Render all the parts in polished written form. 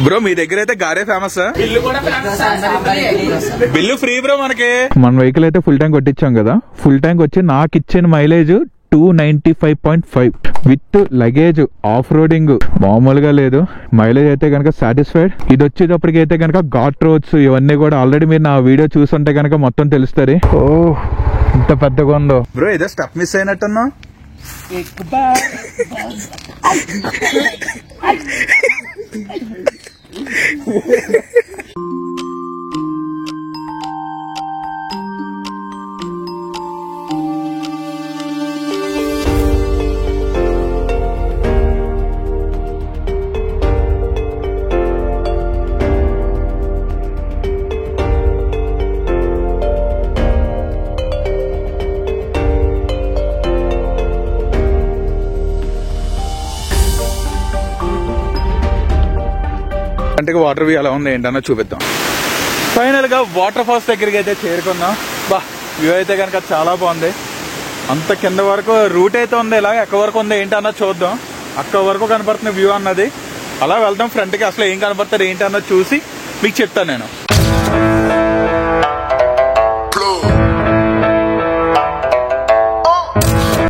Bro మీ దగ్గర అయితే గారే ఫేమస్, బిల్లు ఫ్రీ బ్రో మనకి. మన వెహికల్ అయితే ఫుల్ ట్యాంక్ కొట్టించాం కదా. ఫుల్ ట్యాంక్ వచ్చి నాకు ఇచ్చిన mileage 295.5 with luggage off roading మామూలుగా లేదు. మైలేజ్ అయితే కనుక సాటిస్ఫైడ్. ఇది వచ్చేటప్పటికి అయితే కనుక ఘాట్ రోడ్స్ ఇవన్నీ కూడా ఆల్రెడీ మీరు నా వీడియో చూస్తుంటే కనుక మొత్తం తెలుస్తుంది. ఓ ఇంత పెద్దగా ఉందో బ్రో. ఏదో స్టెప్ మిస్ అయినట్టున్నా. అంటే వాటర్ వ్యూ ఎలా ఉంది ఏంటన్నా చూపిద్దాం. ఫైనల్ గా వాటర్ ఫాల్స్ దగ్గరికి అయితే చేరుకున్నాం. బా వ్యూ అయితే కనుక చాలా బాగుంది. అంత కింద వరకు రూట్ అయితే ఉంది. ఇలా ఎక్క వరకు ఉంది ఏంటన్నా చూద్దాం. అక్కడ వరకు కనపడుతున్న వ్యూ అన్నది. అలా వెళ్దాం ఫ్రంట్ కి. అసలు ఏం కనపడుతుంది ఏంటన్నా చూసి మీకు చెప్తాను నేను.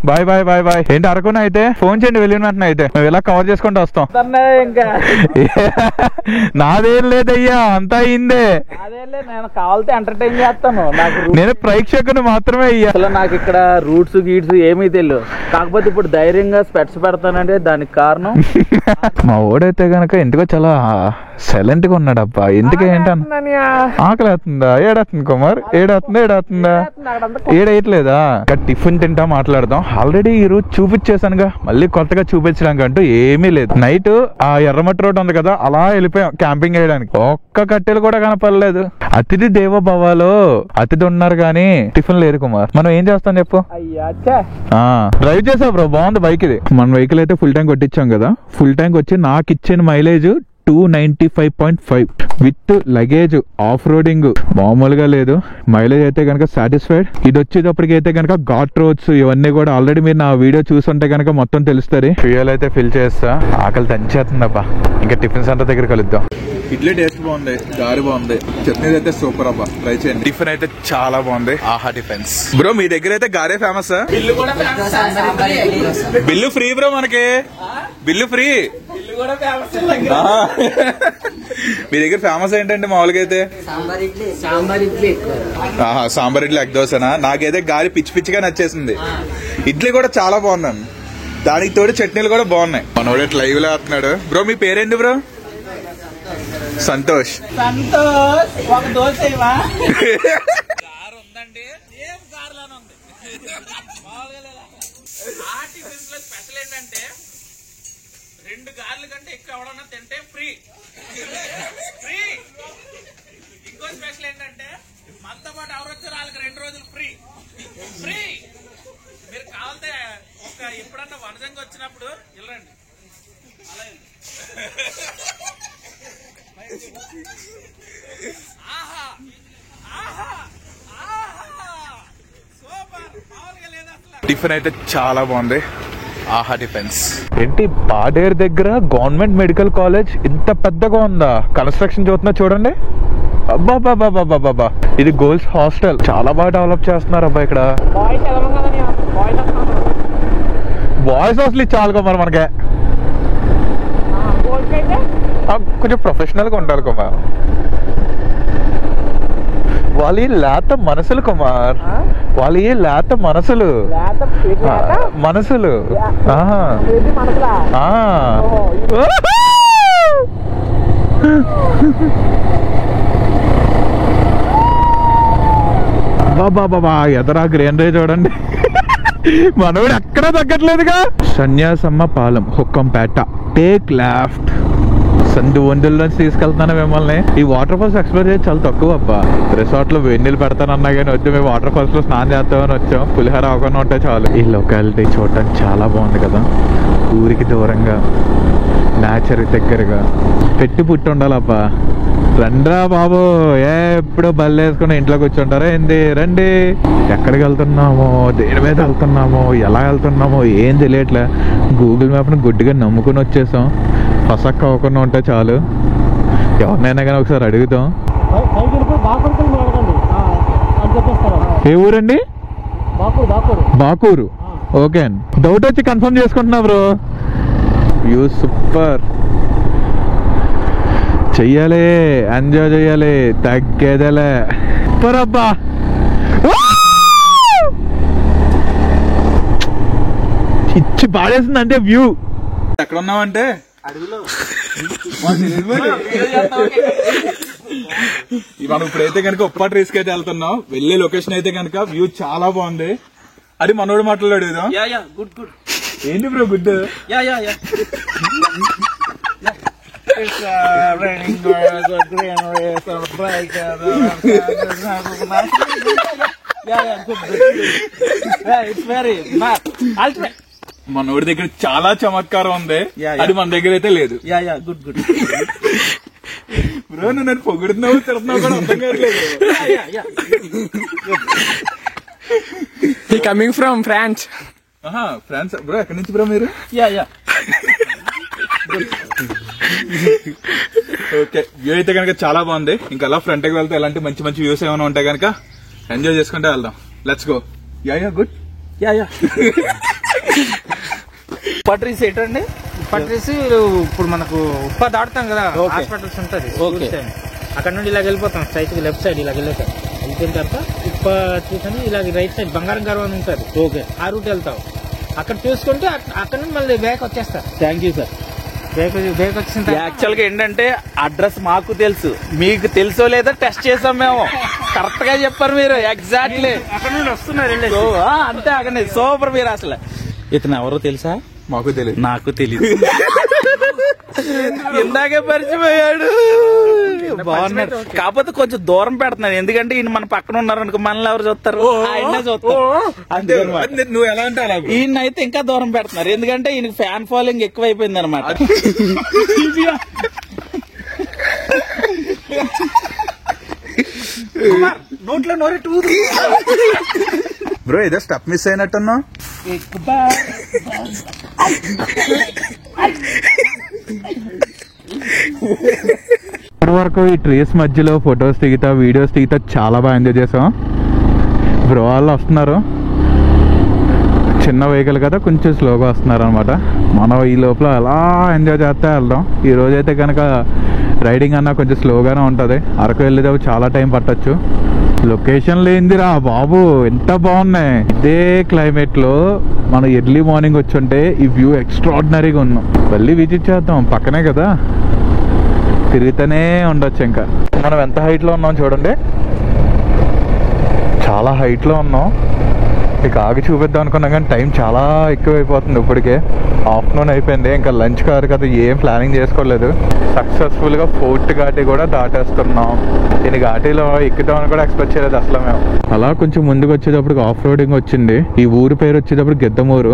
Bye bye bye bye. ఏంటి అరకున అయితే ఫోన్ చేయండి వెళ్ళిన వెంటనే. అయితే మేము ఇలా కవర్ చేసుకుంటూ వస్తాం. ఇంకా నాదేం లేదయ్యా, అంతా అయిందే. నేను కావాలంటే ఎంటర్టైన్ చేస్తాను. నేను ప్రేక్షకుని మాత్రమే అయ్యా. అసలు నాకు ఇక్కడ రూట్స్ గీట్స్ ఏమీ తెలియదు. కాకపోతే ఇప్పుడు ధైర్యంగా స్పెట్స్ పెడతానంటే దానికి కారణం మా ఓడైతే గనక ఎందుకో చాలా సైలెంట్ గా ఉన్నాడు అబ్బా. ఎందుకు ఏంటన్నా ఆకలి అవుతుందా? ఏడవుతుంది కుమార్, ఏడవుతుందా? ఏడేయట్లేదా? టిఫిన్ తింటా మాట్లాడదాం. ఆల్రెడీ ఈ రోజు చూపించేసానుగా, మళ్ళీ కొత్తగా చూపించడానికి అంటూ ఏమీ లేదు. నైట్ ఆ ఎర్రమట్టి రోడ్ ఉంది కదా, అలా వెళ్ళిపోయాం క్యాంపింగ్ చేయడానికి. ఒక్క కట్టెలు కూడా కనపడలేదు. అతిథి దేవ భవాలో అతిథి ఉన్నారు కానీ టిఫిన్ లేదు కుమార్. మనం ఏం చేస్తాం చెప్పు. డ్రైవ్ చేసా బ్రో, బాగుంది బైక్ ఇది. మన వెహికల్ అయితే ఫుల్ ట్యాంక్ కొట్టించాం కదా. ఫుల్ ట్యాంక్ వచ్చి నాకు ఇచ్చిన mileage 295.5 with luggage off roading మామూలుగా లేదు. మైలేజ్ అయితే కనుక సాటిస్ఫైడ్. ఇది వచ్చేటప్పటికి అయితే కనుక ఘాట్ రోడ్స్ ఇవన్నీ కూడా ఆల్రెడీ మీరు నా వీడియో చూస్తుంటే కనుక మొత్తం తెలుస్తుంది. ఫ్యూయల్ అయితే ఫిల్ చేస్తా. ఆకలి దంచేస్తుందబ్బా. ఇంకా టిఫిన్ సెంటర్ దగ్గర కలుద్దాం. ఇడ్లీ టేస్ట్ బాగుంది, గారి బాగుంది, చట్నీ అయితే సూపర్ అబ్బా. ట్రై చేయండి. టిఫిన్ అయితే చాలా బాగుంది. ఆహా టిఫిన్స్. బ్రో మీ దగ్గర అయితే గారే ఫేమస్, బిల్లు ఫ్రీ బ్రో మనకి. Bill free. మీ దగ్గర ఫేమస్ ఏంటంటే మామూలుగా అయితే సాంబార్ ఇడ్లీ ఎగ్ దోశనా? నాకైతే గారి పిచ్చి పిచ్చిగా నచ్చేసింది. ఇడ్లీ కూడా చాలా బాగున్నాను. దానికి తోడు చట్నీలు కూడా బాగున్నాయి. మనోడు లైవ్ లో వస్తున్నాడు. బ్రో మీ పేరేంటి బ్రో? సంతోష్. ఒక దోశ స్పెషల్ ఏంటంటే 2 గార్ల కంటే ఎక్కువ ఎవడన్నా తింటే ఫ్రీ. ఇంకో స్పెషల్ ఏంటంటే మనతో పాటు ఎవరు వచ్చారు వాళ్ళకి 2 రోజులు ఫ్రీ. మీరు కావాలంటే ఎప్పుడన్నా వనజంగా వచ్చినప్పుడు వెళ్ళండి. టిఫిన్ అయితే చాలా బాగుంది. ఆహా టిఫిన్స్. ఏంటి పాడేరు దగ్గర గవర్నమెంట్ మెడికల్ కాలేజ్ ఇంత పెద్దగా ఉందా? కన్స్ట్రక్షన్ చూస్తున్నా చూడండి. అబ్బాబాబాబాబాబా, ఇది గర్ల్స్ హాస్టల్. చాలా బాగా డెవలప్ చేస్తున్నారు అబ్బా ఇక్కడ. బాయ్స్ హాస్టల్ చాలు మరి మనకే. కొంచెం ప్రొఫెషనల్ గా ఉండాలి కుమార్. వాళ్ళు లేత మనసులు కుమార్, వాళ్ళు లేత మనసులు. బాబా ఎదరా గ్రీనరీ చూడండి. మనోడు ఎక్కడా తగ్గట్లేదుగా. సన్యాసమ్మ పాలెం, హుక్కంపేట. Take left. సందు వందుల్లో తీసుకెళ్తున్నాను మిమ్మల్ని. ఈ వాటర్ ఫాల్స్ ఎక్స్ప్లోర్ చేసి చాలా తక్కువ అబ్బా. రిసార్ట్ లో వెన్నీళ్ళు పెడతానన్నా కానీ వచ్చి మేము వాటర్ ఫాల్స్ లో స్నానం చేస్తామని వచ్చాం. పులిహోర అవగానే ఉంటే చాలు. ఈ లొకాలిటీ చూడటానికి చాలా బాగుంది కదా. ఊరికి దూరంగా, నేచర్ దగ్గరగా, పెట్టి పుట్టి ఉండాలబ్బా. రండ్రా బాబు, ఎప్పుడు బళ్ళు వేసుకుని ఇంట్లో కూర్చుంటారా ఏంది? రండి. ఎక్కడికి వెళ్తున్నామో, దేని మీద వెళ్తున్నామో, ఎలా వెళ్తున్నామో ఏం తెలియట్లే. గూగుల్ మ్యాప్ని గుడ్డిగా నమ్ముకుని వచ్చేసాం. ఫసక్ అవ్వకుండా ఉంటే చాలు. ఎవరినైనా కానీ ఒకసారి అడుగుతాం. ఏ ఊరండి? బాకూరు. ఓకే అండి, డౌట్ వచ్చి కన్ఫర్మ్ చేసుకుంటున్నా బ్రో. వ్యూ సూపర్, చెయ్యాలి, ఎంజాయ్ చెయ్యాలి, తగ్గేదలే. సూపర్ అబ్బా. ఇచ్చి పాడేస్తుంది అంటే వ్యూ. ఎక్కడ ఉన్నామంటే మనం ఇప్పుడైతే కనుక ఉప్పాటి రేస్కి అయితే వెళ్తున్నాం. వెళ్ళే లొకేషన్ అయితే కనుక వ్యూ చాలా బాగుంది. అది మనోడు మాట్లాడు. ఏంటి బ్రో గుడ్? మనోడి దగ్గర చాలా చమత్కారం ఉంది, అది మన దగ్గర అయితే లేదు. బ్రో నువ్వు నన్ను పొగుడుతున్నావు తిడుతున్నావు కూడా అర్థం కావట్లేదు. Coming from France. France bro, ఎక్కడి నుంచి బ్రో మీరు? ఓకే, వ్యూ అయితే కనుక చాలా బాగుంది. ఇంకా అలా ఫ్రంట్ కి వెళ్తే ఎలాంటి మంచి మంచి వ్యూస్ ఏమైనా ఉంటాయి కనుక ఎంజాయ్ చేసుకుంటే వెళ్దాం. Let's go. గుడ్. పట్రీస్ ఏంటండి? పట్రీస్ ఇప్పుడు మనకు ఉప్ప దాటుతాం కదా, హాస్పిటల్స్ ఉంటది, అక్కడ నుండి ఇలా వెళ్ళిపోతాం స్ట్రైట్ కి లెఫ్ట్ సైడ్ ఇలా వెళ్ళిపోతాం. వెళ్తున్న తర్వాత ఉప్ప చూసాను ఇలా రైట్ సైడ్ బంగారం గర్వ అని ఉంటుంది. ఓకే, ఆ రూట్ వెళ్తాం. అక్కడ చూసుకుంటే అక్కడ నుండి మళ్ళీ బ్యాక్ వచ్చేస్తా. Thank you sir. బ్యాక్ వచ్చిన యాక్చువల్ గా ఏంటంటే అడ్రస్ మాకు తెలుసు, మీకు తెలుసో లేదో టెస్ట్ చేసాం మేము. కరెక్ట్ గా చెప్పారు మీరు, ఎగ్జాక్ట్లీ. అక్కడ నుండి వస్తున్నారు అంతే, అక్కడ సూపర్. మీరు అసలు ఇతను ఎవరో తెలుసా? మాకు తెలియదు. నాకు తెలియదు. ఇందాకే పరిచయం అయ్యాడు, బాగున్నాడు. కాకపోతే కొంచెం దూరం పెడుతున్నాను, ఎందుకంటే ఈయన మన పక్కన ఉన్నారు అనుకో, మనల్ని ఎవరు చూస్తారు? ఆయన చూస్తారు. నువ్వు ఎలా అంటే అలా. ఈయన అయితే ఇంకా దూరం పెడుతున్నారు, ఎందుకంటే ఈయనకి ఫ్యాన్ ఫాలోయింగ్ ఎక్కువైపోయింది అనమాట. నోట్లో నోరి టూ బ్రో, ఏదో స్టెప్ మిస్ అయినట్టున్నా. ఇప్పటి వరకు ఈ ట్రీస్ మధ్యలో ఫొటోస్ దిగుతా, వీడియోస్ దిగుతా చాలా బాగా ఎంజాయ్ చేసాం. బ్రో వాళ్ళు వస్తున్నారు, చిన్న వెహికల్ కదా కొంచెం స్లోగా వస్తున్నారు అనమాట. మనం ఈ లోపల అలా ఎంజాయ్ చేస్తే వెళ్దాం. ఈ రోజైతే కనుక రైడింగ్ అన్నా కొంచెం స్లోగానే ఉంటుంది. అరకు వెళ్ళేది చాలా టైం పట్టచ్చు. లొకేషన్ లేనిదిరా బాబు, ఎంత బాగున్నాయి. ఇదే క్లైమేట్ లో మనం ఎర్లీ మార్నింగ్ వచ్చి ఉంటే ఈ వ్యూ ఎక్స్ట్రాడినరీగా ఉన్నాం. మళ్ళీ విజిట్ చేద్దాం, పక్కనే కదా, తిరుగుతూనే ఉండొచ్చు. ఇంకా మనం ఎంత హైట్ లో ఉన్నాం చూడండి, చాలా హైట్ లో ఉన్నాం. ఇక ఆగి చూపిద్దాం అనుకున్నాం కానీ టైం చాలా ఎక్కువైపోతుంది. ఇప్పటికే ఆఫ్టర్నూన్ అయిపోయింది, ఇంకా లంచ్ కాదు కదా, ఏం ప్లానింగ్ చేసుకోలేదు. సక్సెస్ఫుల్గా ఫోర్త్ ఘాటీ కూడా దాటేస్తున్నాం. దీని ఘాటీలో ఎక్కుతామని కూడా ఎక్స్పెక్ట్ చేయలేదు అసలు మేము. అలా కొంచెం ముందుకు వచ్చేటప్పుడు ఆఫ్ రోడింగ్ వచ్చింది. ఈ ఊరు పేరు వచ్చేటప్పుడు గిద్దమూరు.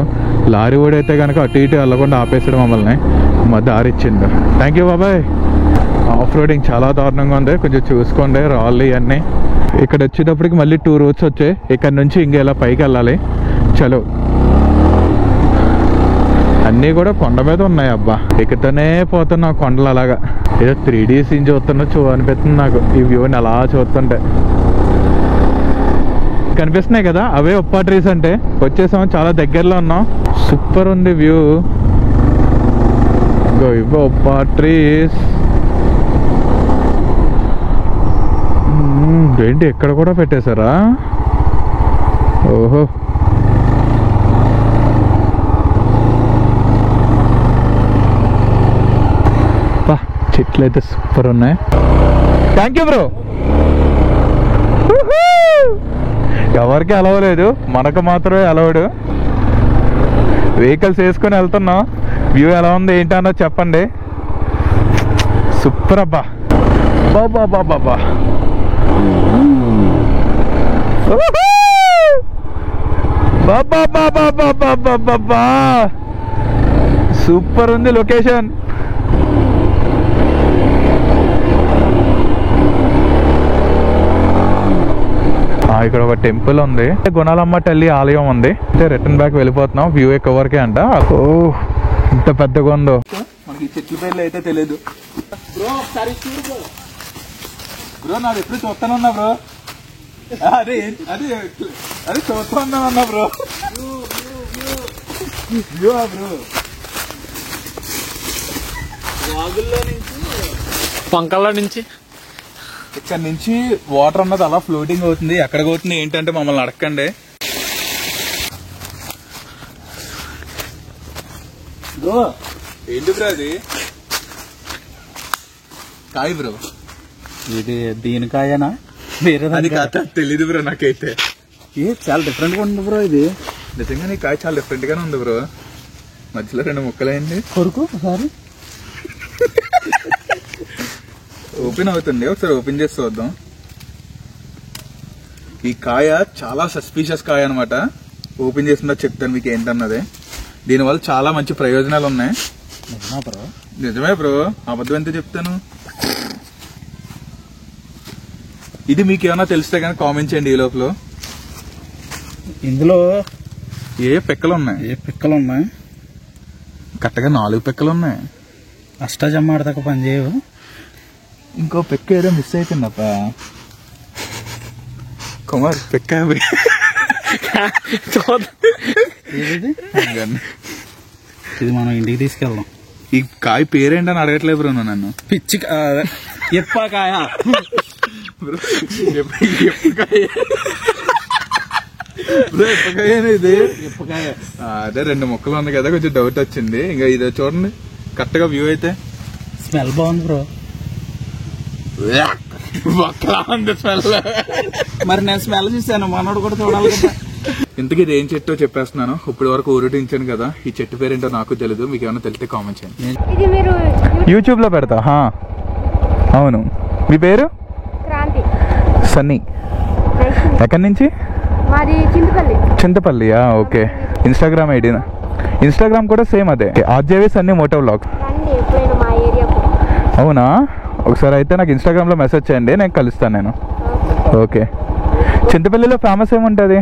లారీ ఓడైతే కనుక అటు ఇటు వెళ్ళకుండా ఆపేసాడు మమ్మల్ని, మా దారి ఇచ్చింది. థ్యాంక్ యూ బాబాయ్. ఆఫ్ రోడింగ్ చాలా దారుణంగా ఉంది, కొంచెం చూసుకోండి. రాళ్ళు ఇవన్నీ ఇక్కడ వచ్చేటప్పటికి మళ్ళీ 2 రూట్స్ వచ్చాయి. ఇక్కడ నుంచి ఇంకెలా పైకి వెళ్ళాలి. చలో, అన్నీ కూడా కొండ మీద ఉన్నాయి. అబ్బా, ఎక్కుతూనే పోతున్నా కొండలు. అలాగా ఏదో 3D సీన్ చూస్తున్నా అనిపిస్తుంది నాకు ఈ వ్యూని అలా చూస్తుంటే. కనిపిస్తున్నాయి కదా, అవే ఉప్పా ట్రీస్ అంటే. వచ్చేసాం, చాలా దగ్గరలో ఉన్నాం. సూపర్ ఉంది వ్యూ. ఇవో ఉప్పా ట్రీస్. ఏంటి ఎక్కడ కూడా పెట్టేశారా? ఓహో, చెట్లు అయితే సూపర్ ఉన్నాయి. Thank you bro. ఎవరికి అలవలేదు, మనకు మాత్రమే అలవడు. వెహికల్స్ వేసుకొని వెళ్తున్నాం. వ్యూ ఎలా ఉంది ఏంటి అన్నది చెప్పండి. సూపర్ అబ్బా, బాబా బాబా బాబా. సూపర్ ఉంది లొకేషన్. ఇక్కడ ఒక టెంపుల్ ఉంది, గుణాలమ్మ తల్లి ఆలయం ఉంది. రిటర్న్ బ్యాక్ వెళ్ళిపోతున్నాం. వ్యూ ఎక్కువ వరకే అంట. ఓ, ఇంత పెద్దగా ఉందో. మనకి చెట్ల పేర్లు అయితే తెలియదు. బ్రో ఒకసారి చూడు బ్రో నాది ఎప్పుడు చూస్తానే ఉన్నా బ్రో. అదే అదే అదే చూస్తా ఉన్నా బ్రో. బ్రో వాగుల్లో నుంచి పంకల్లో నుంచి ఇక్కడ నుంచి వాటర్ అన్నది అలా ఫ్లోటింగ్ అవుతుంది. ఎక్కడికి అవుతుంది ఏంటంటే మమ్మల్ని అడగండి. బ్రో ఏంటి బ్రో అది కాయ బ్రో? ఇది దీనికాయనా వేరే అది కాదు తెలీదు బ్రో నాకైతే. చాలా డిఫరెంట్ గా ఉంది బ్రో. ఇది నిజంగా నీ కాయ చాలా డిఫరెంట్ గానే ఉంది బ్రో. మధ్యలో 2 ముక్కలైంది. కొరుకు ఒకసారి ఓపెన్ అవుతుంది, ఒకసారి ఓపెన్ చేసి చూద్దాం. ఈ కాయ చాలా సస్పీషియస్ కాయ అనమాట. ఓపెన్ చేసిన చెప్తాను మీకు ఏంటన్నది. దీనివల్ల చాలా మంచి ప్రయోజనాలు ఉన్నాయి. బ్రో నిజమే బ్రో, అబద్ధం ఎంత చెప్తాను. ఇది మీకు ఏమైనా తెలిస్తే కానీ కామెంట్ చేయండి ఈ లోపల. ఇందులో ఏ పిక్కలు ఉన్నాయి? ఏ పిక్కలు ఉన్నాయి? కరెక్ట్గా 4 పిక్కలు ఉన్నాయి. అష్టాజమ్మ ఆడదాకా పని చేయవు. ఇంకో పిక్క ఏదో మిస్ అయిపోయిందప్ప. కుమార్ పిక్క ఇది ఇది మనం ఇంటికి తీసుకెళ్దాం. ఈ కాయ పేరేంటని అడగట్లేదు బ్రో నన్ను. పిచ్చి ఎప్పకాయ ఇది ఎప్పకాయ. అదే 2 ముక్కలు ఉంది కదా, కొంచెం డౌట్ వచ్చింది. ఇంకా ఇది చూడండి కరెక్ట్ గా వ్యూ అయితే. స్మెల్ బాగుంది బ్రో. మరి నేను స్మెల్ చూసాను, మనోడు కూడా చూడాలి కదా. ఇంతకీ ఇది ఏం చెట్టో చెప్పేస్తున్నాను. ఇప్పటి వరకు ఊరటించాను కదా, ఈ చెట్టు పేరేంటో నాకు తెలీదు. మీకు ఏమైనా తెలిస్తే కామెంట్ చేయండి. ఇది మీరు యూట్యూబ్ లో పెడతా. అవును. మీ పేరు? క్రాంతి. సన్నీ. ఎక్కడి నుంచి? మాది చింతపల్లి. చింతపల్లియా? ఓకే. Instagram ID? ఇన్స్టాగ్రామ్ కూడా సేమ్ అదే, ఆర్జేవి సన్నీ మోటో వ్లాగ్స్. రండి ఎప్పుడైనా మా ఏరియాకు. అవునా? ఒకసారి అయితే నాకు ఇన్స్టాగ్రామ్ లో మెసేజ్ చేయండి, నేను కలుస్తాను నేను. ఓకే. చింతపల్లిలో ఫేమస్ ఏముంటుంది?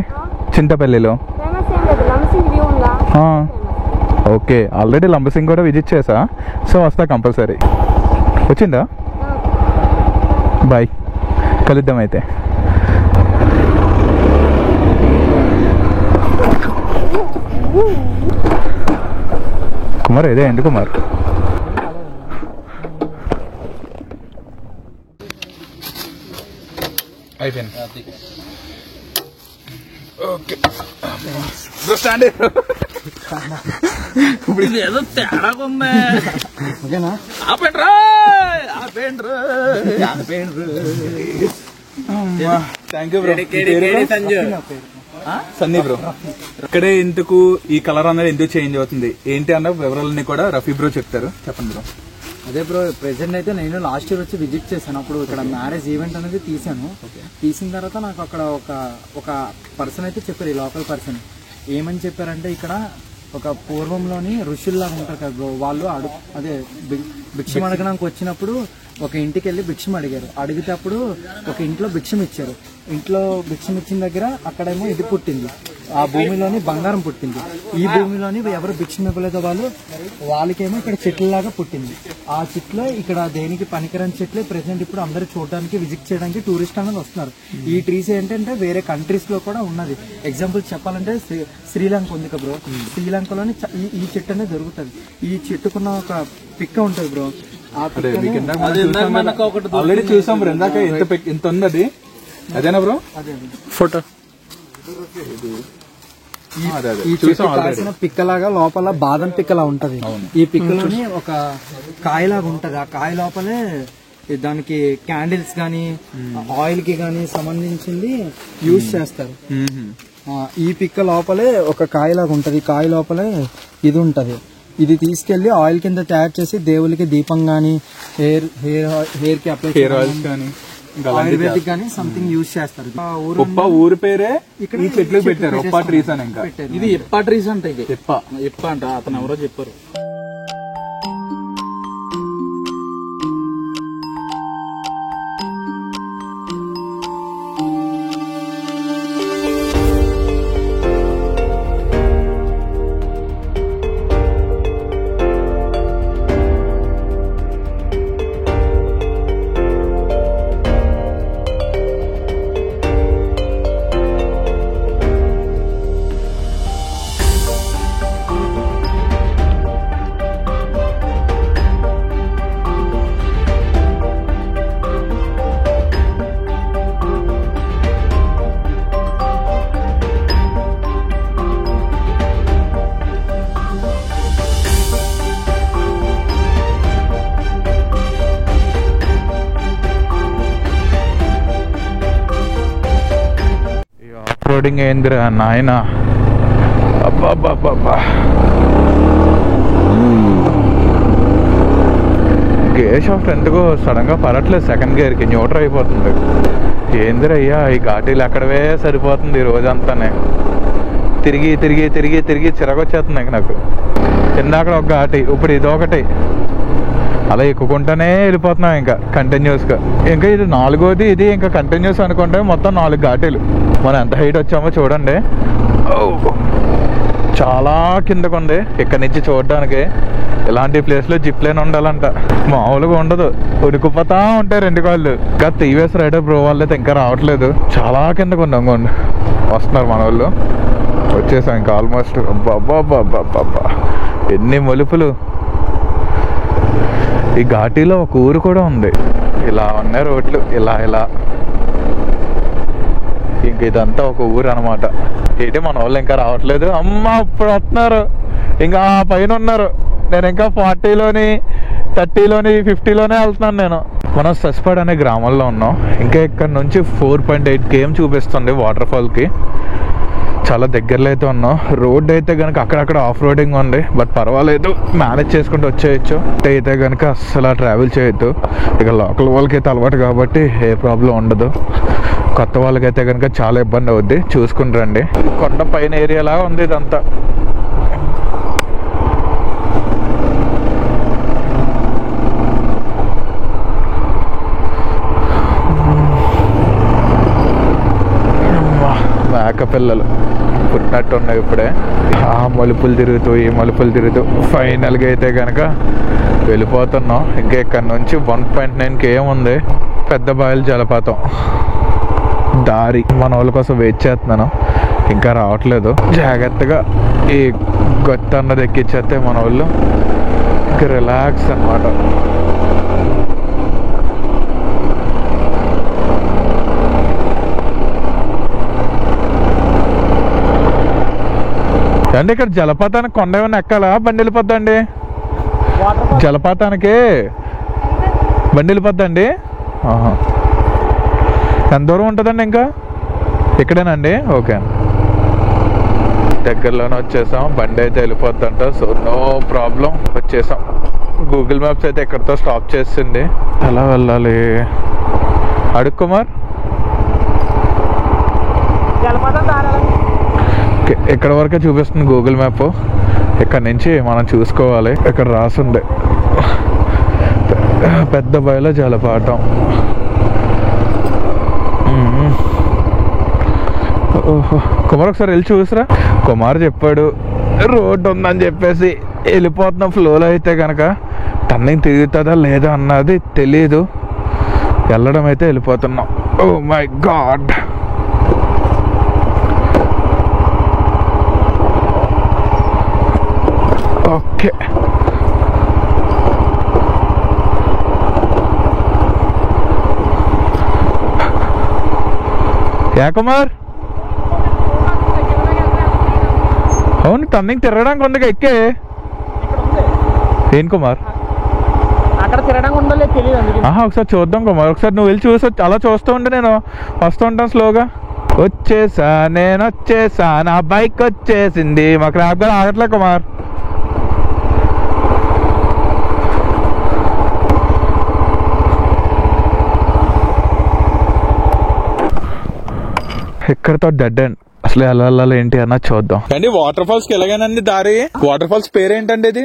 చింతపల్లిలో ఫేమస్ ఏం లేదు, లంసింగ్ వ్యూ ఉందా? ఓకే. ఆల్రెడీ లంబసింగ్ కూడా విజిట్ చేసా, సో వస్తా కంపల్సరీ. వచ్చిందా? బాయ్, కలుద్దాం అయితే. కుమార్ ఇదే ఏంటి కుమార్? అయిపోయింది. ఓకే. ఇప్పుడు ఇది ఏదో తేడాగా ఉంది. ఓకేనా? ఆపేండ్రా ఆపేండ్రా ఆపేండ్రా. Thank you bro. Sunny bro. ఇక్కడే ఎందుకు ఈ కలర్ అనేది ఎందుకు చేంజ్ అవుతుంది ఏంటి అన్న వివరాలన్నీ కూడా రఫీ బ్రో చెప్తారు. చెప్పండి బ్రో. అదే బ్రో, ప్రెసెంట్ అయితే నేను లాస్ట్ ఇయర్ వచ్చి విజిట్ చేశాను. అప్పుడు ఇక్కడ మ్యారేజ్ ఈవెంట్ అనేది తీసాను. తీసిన తర్వాత నాకు అక్కడ ఒక పర్సన్ అయితే చెప్పారు, ఈ లోకల్ పర్సన్ ఏమని చెప్పారంటే, ఇక్కడ ఒక పూర్వంలోని ఋషుల్లాగా ఉంటారు కదా బ్రో, వాళ్ళు అదే భిక్షం అడగడానికి వచ్చినప్పుడు ఒక ఇంటికి వెళ్ళి భిక్షం అడిగారు. అడిగితే అప్పుడు ఒక ఇంట్లో భిక్షం ఇచ్చారు. ఇంట్లో భిక్షం ఇచ్చిన దగ్గర అక్కడేమో ఇది పుట్టింది, ఆ భూమిలోని బంగారం పుట్టింది. ఈ భూమిలోని ఎవరు భిక్షం ఇవ్వలేదో వాళ్ళకేమో ఇక్కడ చెట్లలాగా పుట్టింది. ఆ చెట్లు ఇక్కడ దేనికి పనికిరాని చెట్లే ప్రెసెంట్ ఇప్పుడు అందరూ చూడడానికి విజిట్ చేయడానికి టూరిస్ట్ అనేది వస్తున్నారు. ఈ ట్రీస్ ఏంటంటే వేరే కంట్రీస్ లో కూడా ఉన్నది. ఎగ్జాంపుల్ చెప్పాలంటే శ్రీలంక ఉంది కదా బ్రో, శ్రీలంకలోని ఈ చెట్టు అనేది దొరుకుతుంది. ఈ చెట్టుకున్న ఒక పిక్క ఉంటుంది బ్రో. ఆల్రెడీ చూసాం బ్రో ఇందాక. ఎంత ఉంది అది? అదేనా బ్రో? అదే ఫోటో. ఈ చెట్టు కాసిన పిక్కలాగా లోపల బాదం పిక్కలా ఉంటది. ఈ పిక్కలోని ఒక కాయలాగా ఉంటది. ఆ కాయ లోపలే దానికి క్యాండిల్స్ గానీ ఆయిల్ కి గానీ సంబంధించింది యూజ్ చేస్తారు. ఈ పిక్క లోపలే ఒక కాయలాగా ఉంటది. ఈ కాయ లోపలే ఇది ఉంటది. ఇది తీసుకెళ్లి ఆయిల్ కింద తయారు చేసి దేవులకి దీపం గానీ హెయిర్ కి అప్లై కానీ ఆయుర్వేదిక్ గానీ సంథింగ్ యూజ్ చేస్తారు. ఊరి పేరే ఈ చెట్లు పెట్టారు, ఒప్పా ట్రీస్ అని. ఇంకా ఇది ఎప్పా ట్రీస్ అంట. ఇది ఎప్ప అంట, అతను ఎవరో చెప్పారు. రోడింగ్ ఏందిరా నాయన. అబ్బా గేర్ షాఫ్ట్ ఎందుకో సడన్ గా పడట్లేదు, సెకండ్ గేర్ కి న్యూట్రల్ అయిపోతుంది. ఏందిరయ్యా ఈ ఘాటీలు అక్కడవే సరిపోతుంది రోజంతానే. తిరిగి తిరిగి తిరిగి తిరిగి చిరగొచ్చేస్తుంది నాకు. ఇందాక ఒక ఘాటి, ఇప్పుడు ఇదొకటి, అలా ఎక్కుకుంటానే వెళ్ళిపోతున్నాం ఇంకా కంటిన్యూస్గా. ఇంకా ఇది 4వది, ఇది ఇంకా కంటిన్యూస్ అనుకుంటే మొత్తం 4 ఘాటీలు. మనం ఎంత హైట్ వచ్చామో చూడండి. చాలా కిందకు ఉంది. ఇక్కడ నుంచి చూడడానికి ఇలాంటి ప్లేస్లో జిప్ లైన్ ఉండాలంట, మామూలుగా ఉండదు. ఉడికిపోతా ఉంటాయి 2 కాళ్ళు. ఇంకా టీవీఎస్ రైడర్ బ్రో వాళ్ళైతే ఇంకా రావట్లేదు, చాలా కిందకు ఉంది. అనుకోండి వస్తున్నారు మన వాళ్ళు, వచ్చేసాం ఇంకా ఆల్మోస్ట్. అబ్బా ఎన్ని మలుపులు. ఈ ఘాటీలో ఒక ఊరు కూడా ఉంది. ఇలా ఉన్నాయి రోడ్లు, ఇలా ఇంక ఇదంతా ఒక ఊరు అనమాట. ఏంటి మన వాళ్ళు ఇంకా రావట్లేదు. అమ్మ ఇప్పుడు వస్తున్నారు, ఇంకా పైన ఉన్నారు. నేను ఇంకా 40లోని 30లోని 50లోనే వెళ్తున్నాను నేను. మనం సస్పాడ్ అనే గ్రామంలో ఉన్నాం. ఇంకా ఇక్కడ నుంచి 4.8 km చూపిస్తుంది వాటర్ ఫాల్ కి. చాలా దగ్గరలో అయితే ఉన్నాం. రోడ్ అయితే కనుక అక్కడక్కడ ఆఫ్ రోడింగ్ ఉంది, బట్ పర్వాలేదు, మేనేజ్ చేసుకుంటూ వచ్చేయచ్చు. అయితే కనుక అస్సలు ట్రావెల్ చేయొద్దు. ఇక లోకల్ వాళ్ళకైతే అలవాటు కాబట్టి ఏ ప్రాబ్లం ఉండదు. కొత్త వాళ్ళకైతే కనుక చాలా ఇబ్బంది అవుద్ది. చూసుకుని రండి. కొండ పైన ఏరియాలా ఉంది ఇదంతా. మేక పిల్లలు పుట్టినట్టు ఉన్నాయి ఇప్పుడే. ఆ మలుపులు తిరుగుతూ ఈ మలుపులు తిరుగుతూ ఫైనల్గా అయితే కనుక వెళ్ళిపోతున్నాం. ఇంకా ఇక్కడ నుంచి 1.9 km ఉంది పెద్ద బాయల జలపాతం దారి. మన వాళ్ళ కోసం వెయిట్ చేస్తున్నాను, ఇంకా రావట్లేదు. జాగ్రత్తగా ఈ గొత్త అన్నది ఎక్కించేస్తే మన వాళ్ళు ఇంకా రిలాక్స్ అన్నమాట. అంటే ఇక్కడ జలపాతానికి కొండ ఏమైనా ఎక్కాలా, బండి వెళ్ళిపోద్దండి? జలపాతానికి బండి వెళ్ళిపోద్దండి. ఎంత దూరం ఉంటుందండి? ఇంకా ఇక్కడేనండి. ఓకే, దగ్గరలోనే వచ్చేసాం. బండి అయితే వెళ్ళిపోద్దంట, సో నో ప్రాబ్లం. వచ్చేసాం. గూగుల్ మ్యాప్స్ అయితే ఎక్కడితో స్టాప్ చేసింది. ఎలా వెళ్ళాలి అడుగు కుమార్? ఇక్కడ వరకే చూపిస్తుంది గూగుల్ మ్యాప్. ఇక్కడ నుంచి మనం చూసుకోవాలి. ఇక్కడ రాసుండే పెద్ద బయల జలపాతం. ఓహో కుమార్ ఒకసారి వెళ్ళి చూసిరా. కుమార్ చెప్పాడు రోడ్డు ఉందని చెప్పేసి వెళ్ళిపోతున్నాం ఫ్లోలో. అయితే కనుక టర్నింగ్ తిరుగుతుందా లేదా అన్నది తెలీదు. వెళ్ళడం అయితే వెళ్ళిపోతున్నాం. Oh my god. Okay, yeah Kumar? అవును, టర్నింగ్ తిరగడానికి ఉంది, ఎక్కే. ఏం కుమార్ అక్కడ తిరగడానికి ఉందో లేదు తెలియదు. ఒకసారి చూద్దాం కుమార్. ఒకసారి నువ్వు వెళ్ళి చూసి అలా చూస్తూ ఉంటే నేను వస్తూ ఉంటాను స్లోగా. వచ్చేసా, నేను వచ్చేసా, నా బైక్ వచ్చేసింది. మాకు ర్యాప్గా ఆగట్లే కుమార్. ఇక్కడతో డెడ్ ఎండ్. అసలు ఎలా వెళ్ళాలి ఏంటి అన్న చూద్దాం. అండి వాటర్ ఫాల్స్ కి ఎలాగైనండి దారి? వాటర్ ఫాల్స్ పేరేంటండి ఇది?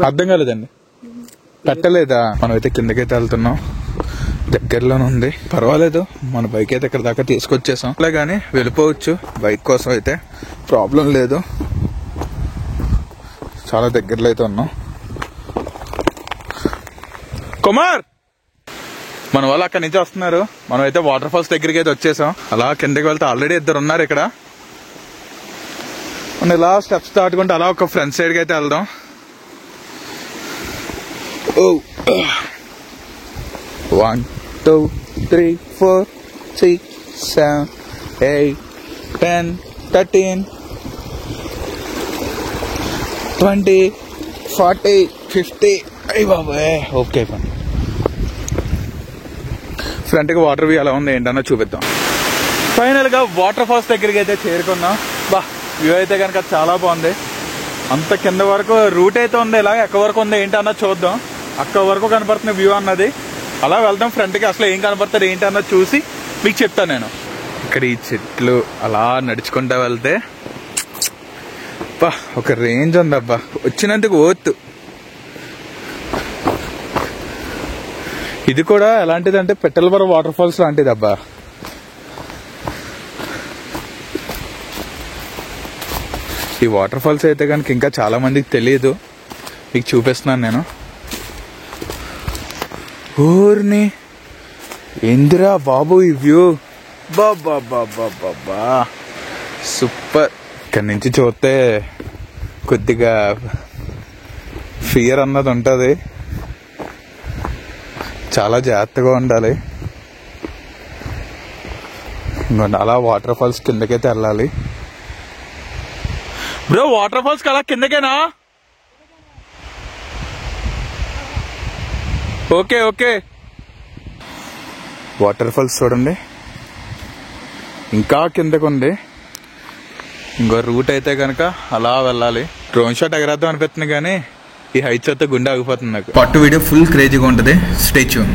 అర్థం కాలేదండి. పెట్టలేదా? మనం అయితే కిందకైతే వెళ్తున్నాం. దగ్గరలోనే ఉంది, పర్వాలేదు. మన బైక్ అయితే ఇక్కడ దాకా తీసుకొచ్చేసాం. అలా కానీ వెళ్ళిపోవచ్చు. బైక్ కోసం అయితే ప్రాబ్లం లేదు. చాలా దగ్గరలో అయితే ఉన్నాం. కుమార్, మన వాళ్ళు అక్కడి నుంచి వస్తున్నారు. మనం అయితే వాటర్ ఫాల్స్ దగ్గరికి అయితే వచ్చేసాం. అలా కిందకి వెళ్తే ఆల్రెడీ 2 ఉన్నారు ఇక్కడ. మనం ఇలా స్టెప్స్ దాటుకుంటే అలా ఒక ఫ్రంట్ సైడ్ కి అయితే వెళ్దాం. 1 2 3 4 6 7 8 10 13 20 40 50. అయ్య బాబాయ్. ఓకే, ఫ్రంట్ కి వాటర్ వ్యూ ఎలా ఉంది ఏంటన్నా చూపిద్దాం. ఫైనల్ గా వాటర్ ఫాల్స్ దగ్గరికి అయితే చేరుకున్నాం. బా వ్యూ అయితే కనుక చాలా బాగుంది. అంత కింద వరకు రూట్ అయితే ఉంది, ఇలా ఎక్క వరకు ఉంది ఏంటన్నా చూద్దాం. అక్కడ వరకు కనపడుతున్న వ్యూ అన్నది. అలా వెళ్దాం ఫ్రంట్ కి, అసలు ఏం కనపడుతుంది ఏంటన్నా చూసి మీకు చెప్తాను నేను. ఇక్కడ ఈ చెట్లు అలా నడుచుకుంటా వెళ్తే బా ఒక రేంజ్ ఉందబ్బా, వచ్చినందుకు ఓత్. ఇది కూడా ఎలాంటిదంటే పెట్టెలబర వాటర్ ఫాల్స్ లాంటిది అబ్బా. ఈ వాటర్ ఫాల్స్ అయితే కనుక ఇంకా చాలా మందికి తెలియదు, మీకు చూపిస్తున్నాను నేను. ఊరిని ఏందిరా బాబు ఈ వ్యూ, బాబా బాబా బాబా సూపర్. ఇక్కడి నుంచి చూస్తే కొద్దిగా ఫియర్ అన్నది ఉంటుంది, చాలా జాగ్రత్తగా ఉండాలి. ఇంకోండి అలా వాటర్ ఫాల్స్ కిందకైతే వెళ్ళాలి. బ్రో వాటర్ ఫాల్స్ అలా కిందకేనా? Okay okay. వాటర్ ఫాల్స్ చూడండి ఇంకా కిందకు ఉంది. ఇంకో రూట్ అయితే కనుక అలా వెళ్ళాలి. డ్రోన్ షాట్ ఎగరేద్దాం అనిపిస్తుంది కానీ ఈ హైట్స్ అయితే గుండె ఆగిపోతుంది నాకు. పట్టు వీడియో ఫుల్ క్రేజీగా ఉంటుంది. Stay tune.